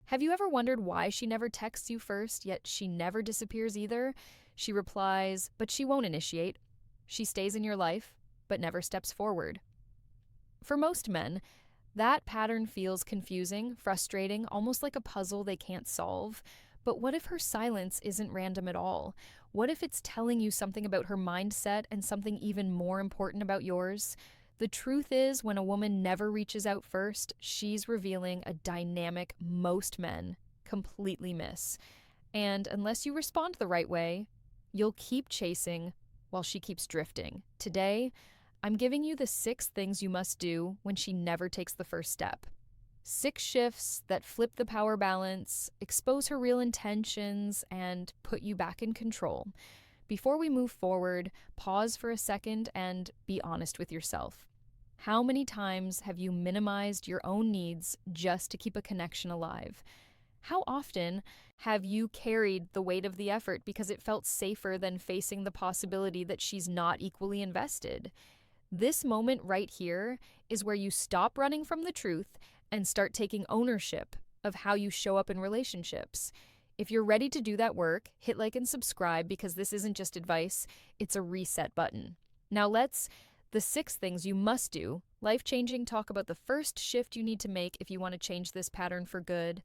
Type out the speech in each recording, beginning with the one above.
Have you ever wondered why she never texts you first, yet she never disappears either? She replies, but she won't initiate. She stays in your life, but never steps forward. For most men, that pattern feels confusing, frustrating, almost like a puzzle they can't solve. But what if her silence isn't random at all? What if it's telling you something about her mindset and something even more important about yours? The truth is, when a woman never reaches out first, she's revealing a dynamic most men completely miss. And unless you respond the right way, you'll keep chasing while she keeps drifting. Today, I'm giving you the 6 things you must do when she never takes the first step. 6 shifts that flip the power balance, expose her real intentions, and put you back in control. Before we move forward, pause for a second and be honest with yourself. How many times have you minimized your own needs just to keep a connection alive? How often have you carried the weight of the effort because it felt safer than facing the possibility that she's not equally invested? This moment right here is where you stop running from the truth and start taking ownership of how you show up in relationships. If you're ready to do that work, hit like and subscribe because this isn't just advice, it's a reset button. Now the 6 things you must do, life-changing, talk about the first shift you need to make if you want to change this pattern for good.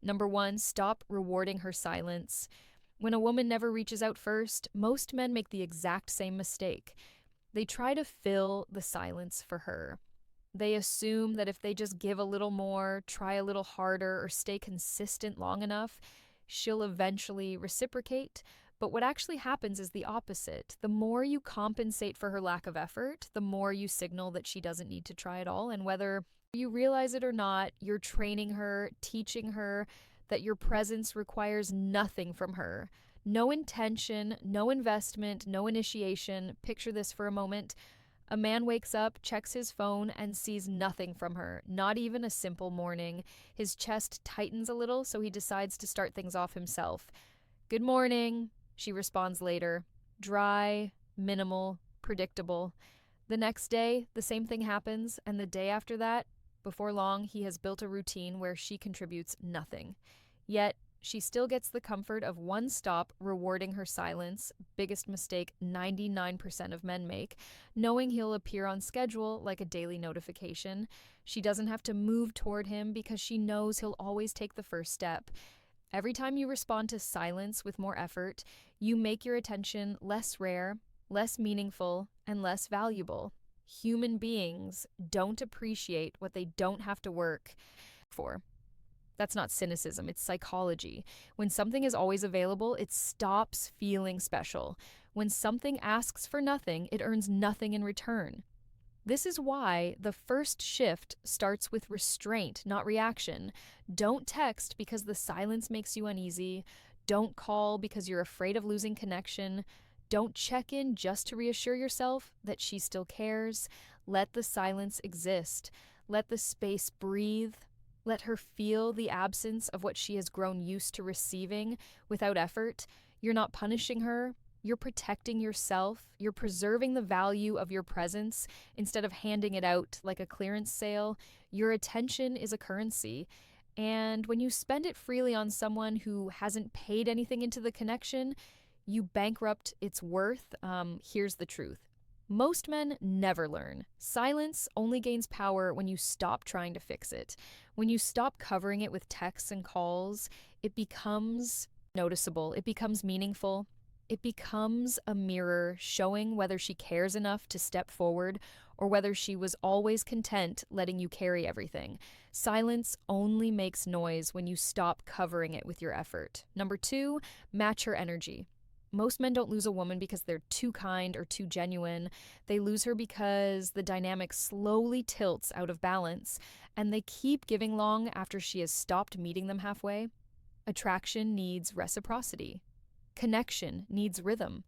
Number 1, stop rewarding her silence. When a woman never reaches out first, most men make the exact same mistake. They try to fill the silence for her. They assume that if they just give a little more, try a little harder, or stay consistent long enough, she'll eventually reciprocate. But what actually happens is the opposite. The more you compensate for her lack of effort, the more you signal that she doesn't need to try at all. And whether you realize it or not, you're training her, teaching her that your presence requires nothing from her. No intention, no investment, no initiation. Picture this for a moment. A man wakes up, checks his phone, and sees nothing from her, not even a simple morning. His chest tightens a little, so he decides to start things off himself. "Good morning," she responds later. Dry, minimal, predictable. The next day, the same thing happens, and the day after that, before long, he has built a routine where she contributes nothing. Yet, she still gets the comfort of one stop rewarding her silence, biggest mistake 99% of men make, knowing he'll appear on schedule like a daily notification. She doesn't have to move toward him because she knows he'll always take the first step. Every time you respond to silence with more effort, you make your attention less rare, less meaningful, and less valuable. Human beings don't appreciate what they don't have to work for. That's not cynicism, it's psychology. When something is always available, it stops feeling special. When something asks for nothing, it earns nothing in return. This is why the first shift starts with restraint, not reaction. Don't text because the silence makes you uneasy. Don't call because you're afraid of losing connection. Don't check in just to reassure yourself that she still cares. Let the silence exist. Let the space breathe. Let her feel the absence of what she has grown used to receiving without effort. You're not punishing her. You're protecting yourself. You're preserving the value of your presence instead of handing it out like a clearance sale. Your attention is a currency. And when you spend it freely on someone who hasn't paid anything into the connection, you bankrupt its worth. Here's the truth. Most men never learn. Silence only gains power when you stop trying to fix it. When you stop covering it with texts and calls, it becomes noticeable. It becomes meaningful. It becomes a mirror showing whether she cares enough to step forward or whether she was always content letting you carry everything. Silence only makes noise when you stop covering it with your effort. Number 2, match her energy. Most men don't lose a woman because they're too kind or too genuine. They lose her because the dynamic slowly tilts out of balance, and they keep giving long after she has stopped meeting them halfway. Attraction needs reciprocity. Connection needs rhythm.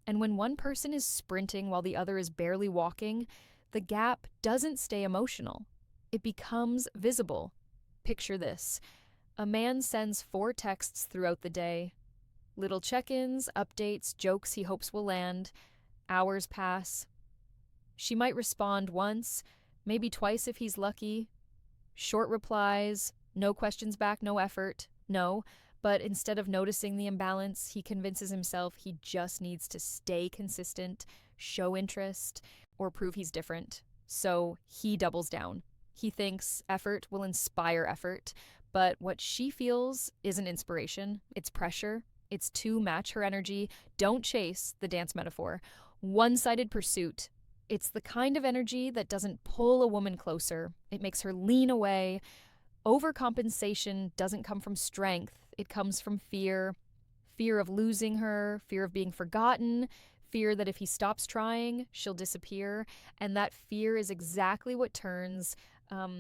And when one person is sprinting while the other is barely walking, the gap doesn't stay emotional. It becomes visible. Picture this. A man sends 4 texts throughout the day. Little check-ins, updates, jokes he hopes will land. Hours pass. She might respond once, maybe twice if he's lucky. Short replies, No questions back, no effort, no. But instead of noticing the imbalance, he convinces himself he just needs to stay consistent, show interest, or prove he's different. So he doubles down. He thinks effort will inspire effort, but what she feels isn't inspiration, it's pressure. It's to match her energy. Don't chase the dance metaphor. One sided pursuit. It's the kind of energy that doesn't pull a woman closer, it makes her lean away. Overcompensation doesn't come from strength, it comes from fear. Fear of losing her, fear of being forgotten, fear that if he stops trying, she'll disappear. And that fear is exactly what turns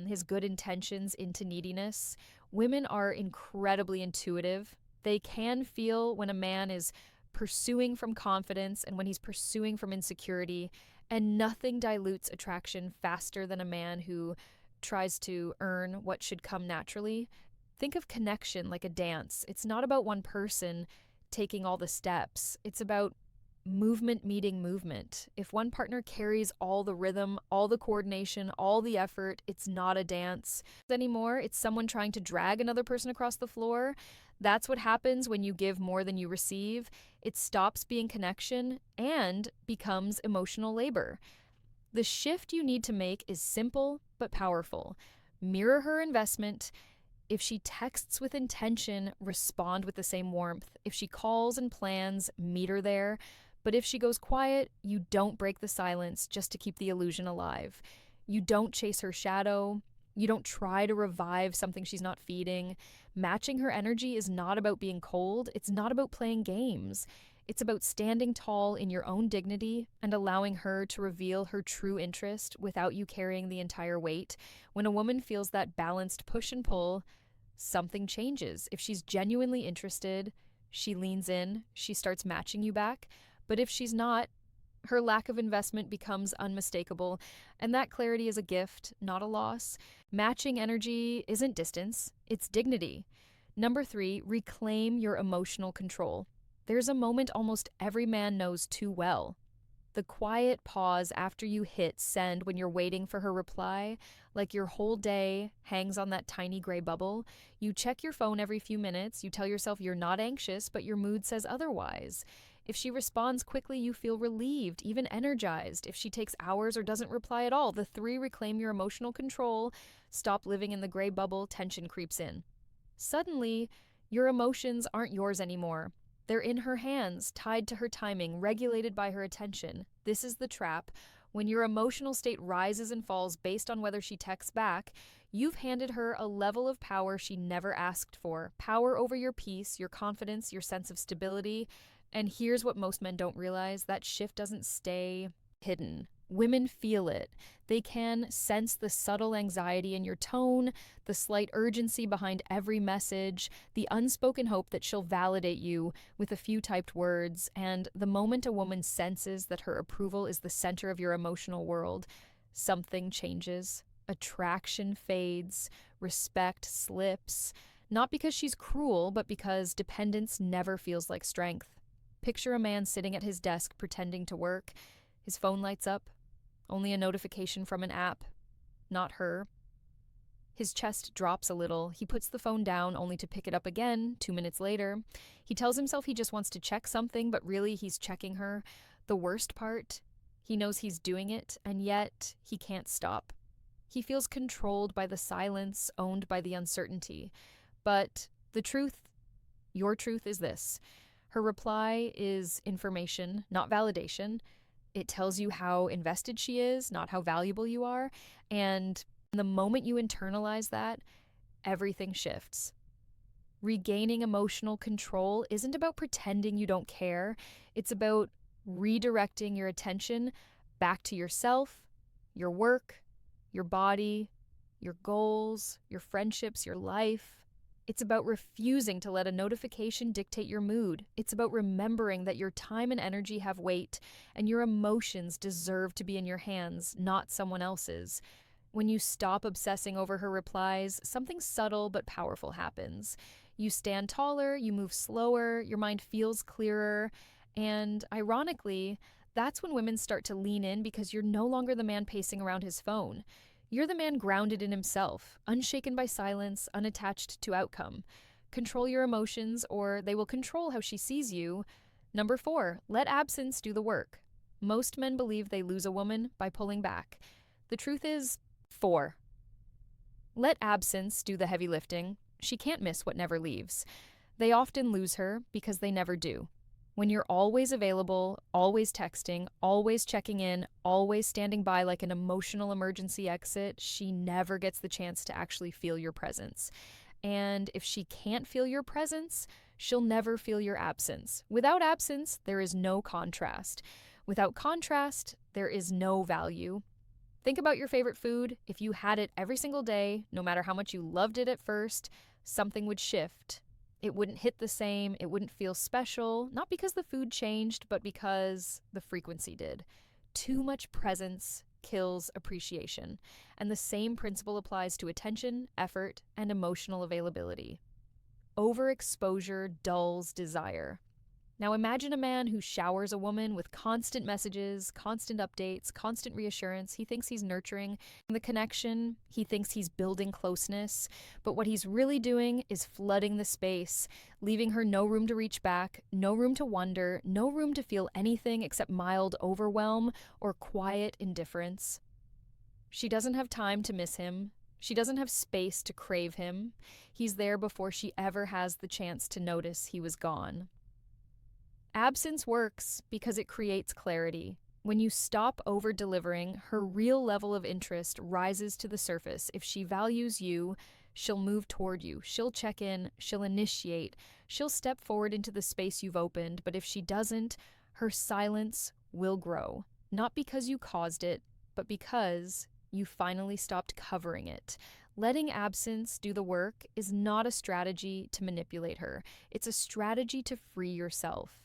his good intentions into neediness. Women are incredibly intuitive. They can feel when a man is pursuing from confidence and when he's pursuing from insecurity, and nothing dilutes attraction faster than a man who tries to earn what should come naturally. Think of connection like a dance. It's not about one person taking all the steps, it's about movement meeting movement. If one partner carries all the rhythm, all the coordination, all the effort, it's not a dance anymore. It's someone trying to drag another person across the floor. That's what happens when you give more than you receive. It stops being connection and becomes emotional labor. The shift you need to make is simple but powerful. Mirror her investment. If she texts with intention, respond with the same warmth. If she calls and plans, meet her there. But if she goes quiet, you don't break the silence just to keep the illusion alive. You don't chase her shadow. You don't try to revive something she's not feeding. Matching her energy is not about being cold. It's not about playing games. It's about standing tall in your own dignity and allowing her to reveal her true interest without you carrying the entire weight. When a woman feels that balanced push and pull, something changes. If she's genuinely interested, she leans in, she starts matching you back. But if she's not, her lack of investment becomes unmistakable, and that clarity is a gift, not a loss. Matching energy isn't distance, it's dignity. Number 3, reclaim your emotional control. There's a moment almost every man knows too well. The quiet pause after you hit send when you're waiting for her reply, like your whole day hangs on that tiny gray bubble. You check your phone every few minutes, you tell yourself you're not anxious, but your mood says otherwise. If she responds quickly, you feel relieved, even energized. If she takes hours or doesn't reply at all, the 3 reclaim your emotional control. Stop living in the gray bubble, tension creeps in. Suddenly, your emotions aren't yours anymore. They're in her hands, tied to her timing, regulated by her attention. This is the trap. When your emotional state rises and falls based on whether she texts back, you've handed her a level of power she never asked for. Power over your peace, your confidence, your sense of stability. And here's what most men don't realize: that shift doesn't stay hidden. Women feel it. They can sense the subtle anxiety in your tone, the slight urgency behind every message, the unspoken hope that she'll validate you with a few typed words. And the moment a woman senses that her approval is the center of your emotional world, something changes. Attraction fades, respect slips, not because she's cruel, but because dependence never feels like strength. Picture a man sitting at his desk pretending to work. His phone lights up. Only a notification from an app, not her. His chest drops a little. He puts the phone down only to pick it up again 2 minutes later. He tells himself he just wants to check something, but really he's checking her. The worst part, he knows he's doing it, and yet he can't stop. He feels controlled by the silence, owned by the uncertainty. But the truth, your truth, is this. Her reply is information, not validation. It tells you how invested she is, not how valuable you are. And the moment you internalize that, everything shifts. Regaining emotional control isn't about pretending you don't care. It's about redirecting your attention back to yourself, your work, your body, your goals, your friendships, your life. It's about refusing to let a notification dictate your mood. It's about remembering that your time and energy have weight, and your emotions deserve to be in your hands, not someone else's. When you stop obsessing over her replies, something subtle but powerful happens. You stand taller, you move slower, your mind feels clearer, and ironically, that's when women start to lean in because you're no longer the man pacing around his phone. You're the man grounded in himself, unshaken by silence, unattached to outcome. Control your emotions, or they will control how she sees you. Number 4, let absence do the work. Most men believe they lose a woman by pulling back. The truth is 4. Let absence do the heavy lifting. She can't miss what never leaves. They often lose her because they never do. When you're always available, always texting, always checking in, always standing by like an emotional emergency exit, she never gets the chance to actually feel your presence. And if she can't feel your presence, she'll never feel your absence. Without absence, there is no contrast. Without contrast, there is no value. Think about your favorite food. If you had it every single day, no matter how much you loved it at first, something would shift. It wouldn't hit the same, it wouldn't feel special, not because the food changed, but because the frequency did. Too much presence kills appreciation, and the same principle applies to attention, effort, and emotional availability. Overexposure dulls desire. Now imagine a man who showers a woman with constant messages, constant updates, constant reassurance. He thinks he's nurturing the connection. He thinks he's building closeness. But what he's really doing is flooding the space, leaving her no room to reach back, no room to wonder, no room to feel anything except mild overwhelm or quiet indifference. She doesn't have time to miss him. She doesn't have space to crave him. He's there before she ever has the chance to notice he was gone. Absence works because it creates clarity. When you stop over-delivering, her real level of interest rises to the surface. If she values you, she'll move toward you. She'll check in. She'll initiate. She'll step forward into the space you've opened. But if she doesn't, her silence will grow. Not because you caused it, but because you finally stopped covering it. Letting absence do the work is not a strategy to manipulate her. It's a strategy to free yourself.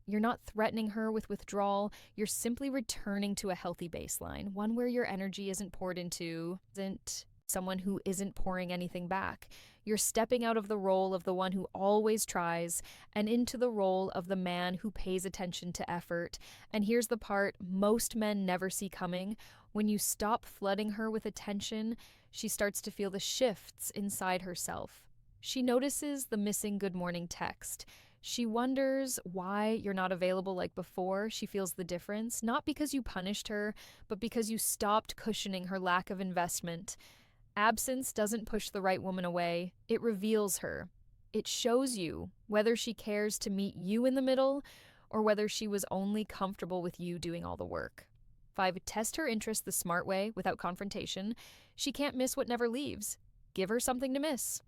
You're not threatening her with withdrawal. You're simply returning to a healthy baseline, one where your energy isn't poured into, isn't someone who isn't pouring anything back. You're stepping out of the role of the one who always tries and into the role of the man who pays attention to effort. And here's the part most men never see coming. When you stop flooding her with attention, she starts to feel the shifts inside herself. She notices the missing good morning text. She wonders why you're not available like before. She feels the difference, not because you punished her, but because you stopped cushioning her lack of investment. Absence doesn't push the right woman away. It reveals her. It shows you whether she cares to meet you in the middle or whether she was only comfortable with you doing all the work. 5, test her interest the smart way without confrontation. She can't miss what never leaves. Give her something to miss.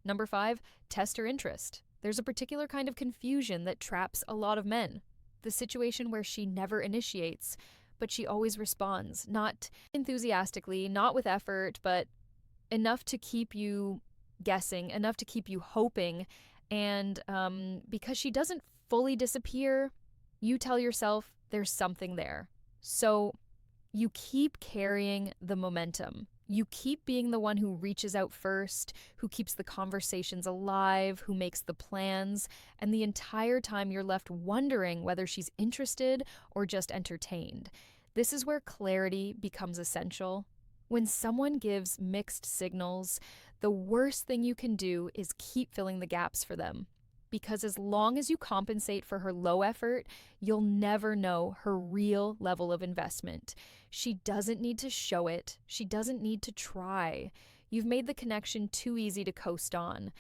Number 5, test her interest. There's a particular kind of confusion that traps a lot of men. The situation where she never initiates, but she always responds, not enthusiastically, not with effort, but enough to keep you guessing, enough to keep you hoping. And because she doesn't fully disappear, you tell yourself there's something there. So you keep carrying the momentum. You keep being the one who reaches out first, who keeps the conversations alive, who makes the plans, and the entire time you're left wondering whether she's interested or just entertained. This is where clarity becomes essential. When someone gives mixed signals, the worst thing you can do is keep filling the gaps for them. Because as long as you compensate for her low effort, you'll never know her real level of investment. She doesn't need to show it. She doesn't need to try. You've made the connection too easy to coast on.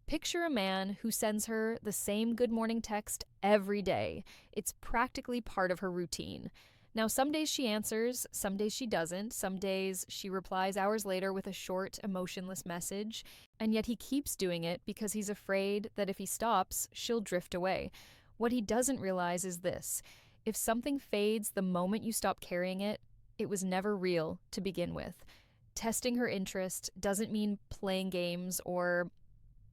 Picture a man who sends her the same good morning text every day. It's practically part of her routine. Now, some days she answers, some days she doesn't, some days she replies hours later with a short, emotionless message, and yet he keeps doing it because he's afraid that if he stops, she'll drift away. What he doesn't realize is this: if something fades the moment you stop carrying it, it was never real to begin with. Testing her interest doesn't mean playing games or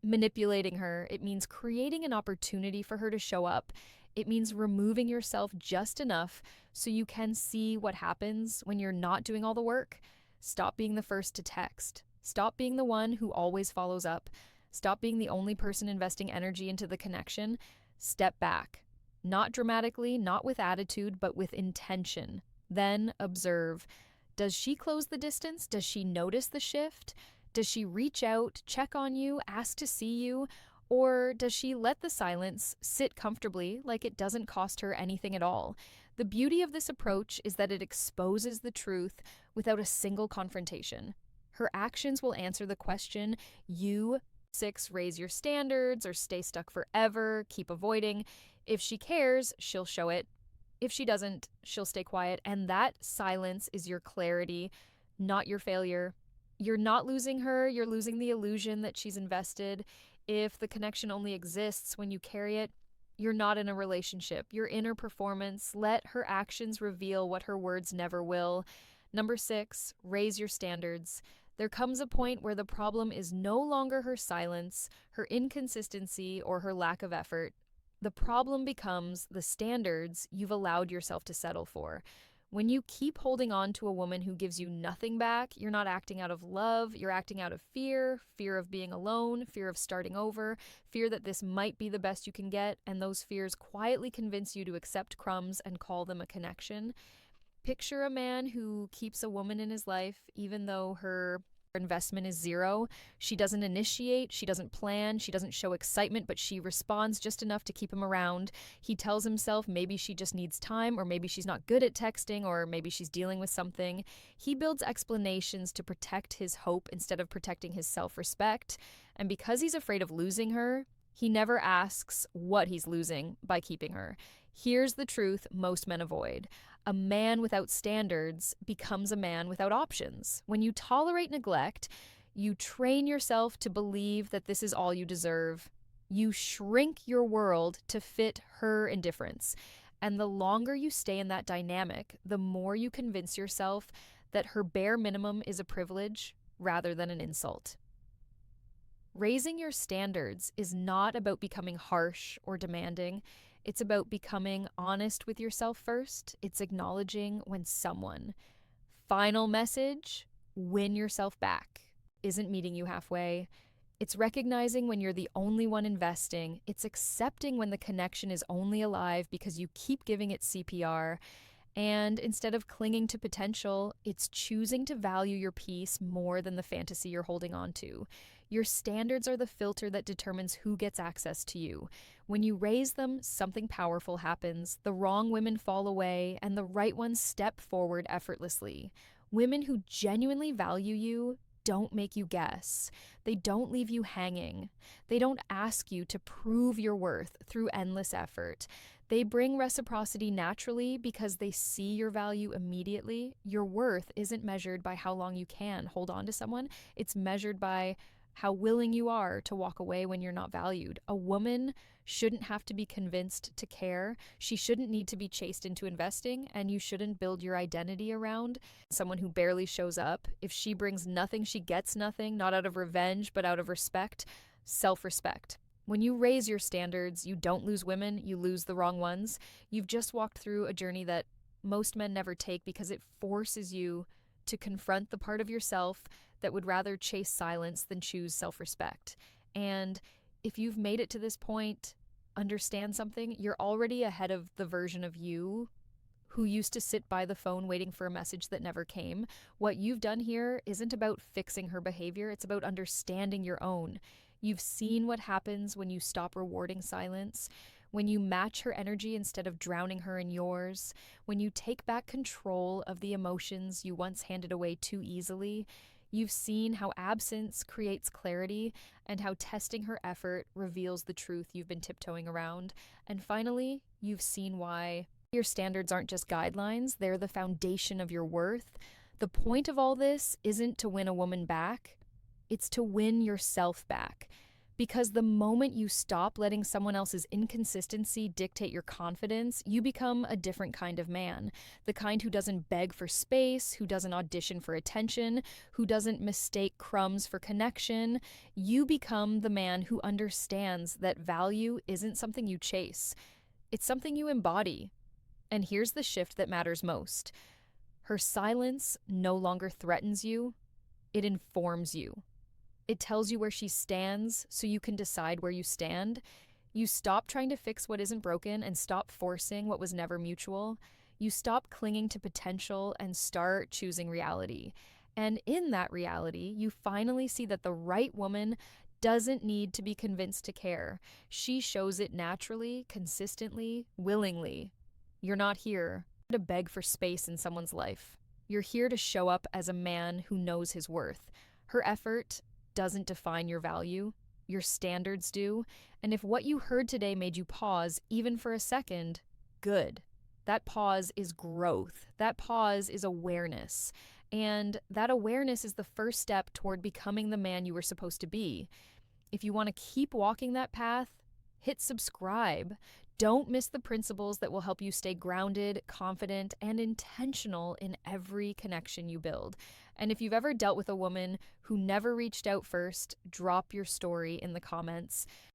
manipulating her. It means creating an opportunity for her to show up. It means removing yourself just enough so you can see what happens when you're not doing all the work. Stop being the first to text. Stop being the one who always follows up. Stop being the only person investing energy into the connection. Step back. Not dramatically, not with attitude, but with intention. Then observe. Does she close the distance? Does she notice the shift? Does she reach out, check on you, ask to see you? Or does she let the silence sit comfortably like it doesn't cost her anything at all? The beauty of this approach is that it exposes the truth without a single confrontation. Her actions will answer the question, you, 6, raise your standards or stay stuck forever, keep avoiding. If she cares, she'll show it. If she doesn't, she'll stay quiet. And that silence is your clarity, not your failure. You're not losing her, you're losing the illusion that she's invested. If the connection only exists when you carry it, you're not in a relationship. Your inner performance, let her actions reveal what her words never will. Number 6, raise your standards. There comes a point where the problem is no longer her silence, her inconsistency, or her lack of effort. The problem becomes the standards you've allowed yourself to settle for. When you keep holding on to a woman who gives you nothing back, you're not acting out of love, you're acting out of fear, fear of being alone, fear of starting over, fear that this might be the best you can get, and those fears quietly convince you to accept crumbs and call them a connection. Picture a man who keeps a woman in his life even though her investment is zero. She doesn't initiate, she doesn't plan, she doesn't show excitement, but she responds just enough to keep him around. He tells himself maybe she just needs time, or maybe she's not good at texting, or maybe she's dealing with something. He builds explanations to protect his hope instead of protecting his self-respect. And because he's afraid of losing her, he never asks what he's losing by keeping her. Here's the truth most men avoid. A man without standards becomes a man without options. When you tolerate neglect, you train yourself to believe that this is all you deserve. You shrink your world to fit her indifference. And the longer you stay in that dynamic, the more you convince yourself that her bare minimum is a privilege rather than an insult. Raising your standards is not about becoming harsh or demanding. It's about becoming honest with yourself first. It's acknowledging when someone, final message, win yourself back, isn't meeting you halfway. It's recognizing when you're the only one investing. It's accepting when the connection is only alive because you keep giving it CPR. And instead of clinging to potential, it's choosing to value your peace more than the fantasy you're holding on to. Your standards are the filter that determines who gets access to you. When you raise them, something powerful happens. The wrong women fall away, and the right ones step forward effortlessly. Women who genuinely value you don't make you guess. They don't leave you hanging. They don't ask you to prove your worth through endless effort. They bring reciprocity naturally because they see your value immediately. Your worth isn't measured by how long you can hold on to someone. It's measured by how willing you are to walk away when you're not valued. A woman shouldn't have to be convinced to care. She shouldn't need to be chased into investing, and you shouldn't build your identity around someone who barely shows up. If she brings nothing, she gets nothing, not out of revenge, but out of respect, self-respect. When you raise your standards, you don't lose women, you lose the wrong ones. You've just walked through a journey that most men never take because it forces you to confront the part of yourself that would rather chase silence than choose self-respect. And if you've made it to this point, understand something, you're already ahead of the version of you who used to sit by the phone waiting for a message that never came. What you've done here isn't about fixing her behavior, it's about understanding your own. You've seen what happens when you stop rewarding silence, when you match her energy instead of drowning her in yours, when you take back control of the emotions you once handed away too easily. You've seen how absence creates clarity and how testing her effort reveals the truth you've been tiptoeing around. And finally, you've seen why your standards aren't just guidelines, they're the foundation of your worth. The point of all this isn't to win a woman back, it's to win yourself back. Because the moment you stop letting someone else's inconsistency dictate your confidence, you become a different kind of man. The kind who doesn't beg for space, who doesn't audition for attention, who doesn't mistake crumbs for connection. You become the man who understands that value isn't something you chase. It's something you embody. And here's the shift that matters most. Her silence no longer threatens you, it informs you. It tells you where she stands so you can decide where you stand. You stop trying to fix what isn't broken and stop forcing what was never mutual. You stop clinging to potential and start choosing reality. And in that reality, you finally see that the right woman doesn't need to be convinced to care. She shows it naturally, consistently, willingly. You're not here to beg for space in someone's life. You're here to show up as a man who knows his worth. Her effort doesn't define your value, your standards do. And if what you heard today made you pause, even for a second, good. That pause is growth. That pause is awareness. And that awareness is the first step toward becoming the man you were supposed to be. If you want to keep walking that path, hit subscribe. Don't miss the principles that will help you stay grounded, confident, and intentional in every connection you build. And if you've ever dealt with a woman who never reached out first, drop your story in the comments.